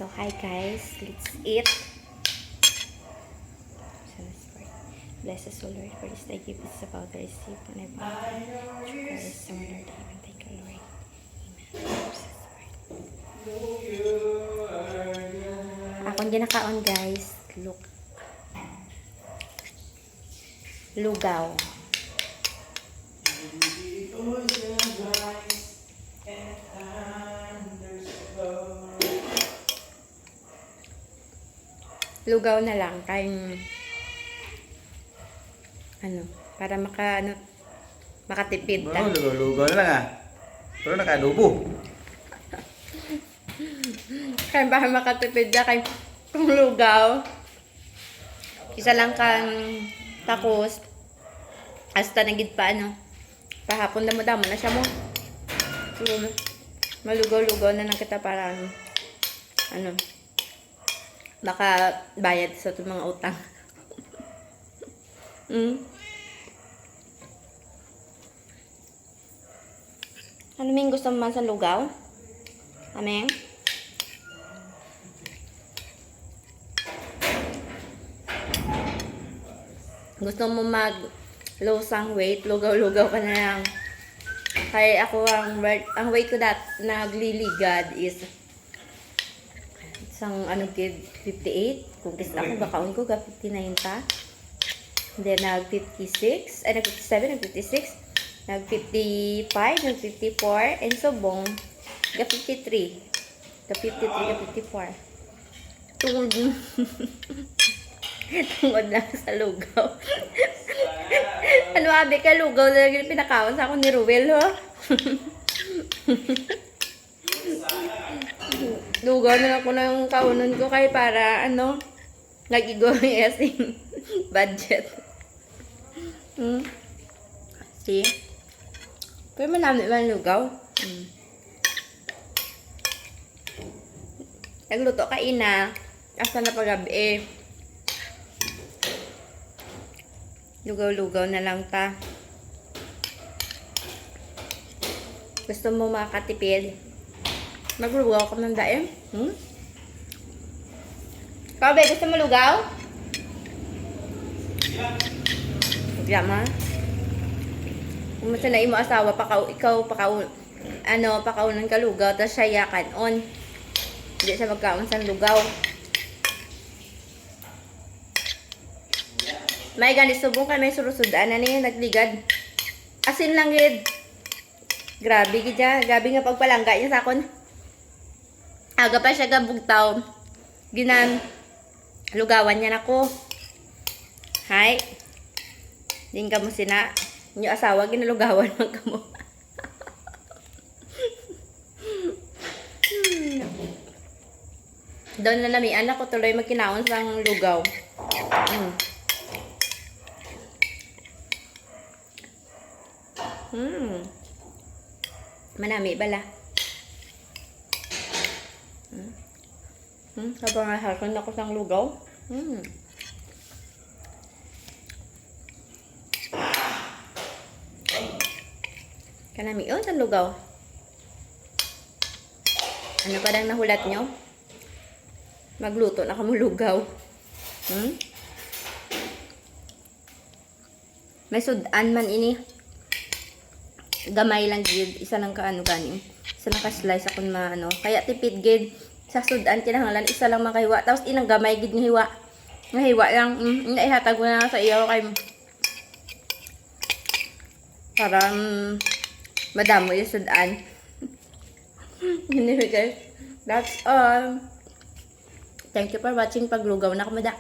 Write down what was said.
So, hi guys. Let's eat. Bless us, O Lord, for this thy gift is about to receive and I pray. Christ, O Lord, even thank you, Lord. Amen. Akong ginakaon, guys. Look. Lugaw. Lugaw na lang kayong para makatipid ka. Lugaw na lang ah. Pero nakadubo. Kaya para makatipid ka kay kung lugaw. Isa lang kang takos. Hasta nagid pa pahapon damo-damo na siya mo. Malugaw-lugaw na lang kita para makabayad sa itong mga utang. Ano may gusto mo man sa lugaw? Ameng? Gusto mo mag-lose ang weight? Lugaw-lugaw ka na lang. Kaya ako, ang weight ko nagliligad is isang 58. Kung kisa ako, bakaon ko, 59 ta. Then, nag-56, nag-57, nag-56, nag-55, nag-54, and subong, nag-53, nag-54. Tungod tungod lang sa lugaw. Ano abi ka, lugaw na lang yung pinakaon sa ako ni Ruel, ho? Lugaw na lang ko na yung kaunon ko kay para, nag-igoyes yung budget. See? Pero malami man lugaw. Nagluto ka ina. Asa na pagabi Lugaw-lugaw na lang ta. Gusto mo makatipid? Maglugaw ka ng daim? Kabe, gusto mo lugaw? Yaman. Kung masanay mo asawa, pakaunan ka lugaw, tapos siya yakan on. Hindi siya magkaon sa lugaw. May ganit subong ka, may surusudan na niya, nagligad. Asin lang gid. Grabe gid ya, gabi nga pagpalangga niya sa akon. Aga pa siya gabugtaw. Lugawan niya nako. Hay. Din ka mo sina. Yung asawa, ginalugawan man ka mo. Doon na nami, anak ko tuloy magkinaon sa lugaw. Manami bala. Habang nahakon ako sa lugaw. Kanami yun sa lugaw. Ano pa lang nahulat nyo? Magluto na kamo lugaw. May sudan man ini. Gamay lang gid. Isa lang ka ganing. Isa lang ka slice akon Kaya tipid gid. Sa sudan kinahanglan isa lang makahiwa. Tapos inang gamay gid nga hiwa. Nga hiwa lang. Naihatag ko na sa iyo kay para madamo yung sudan. Anyway guys, that's all. Thank you for watching. Paglugaw na kamada.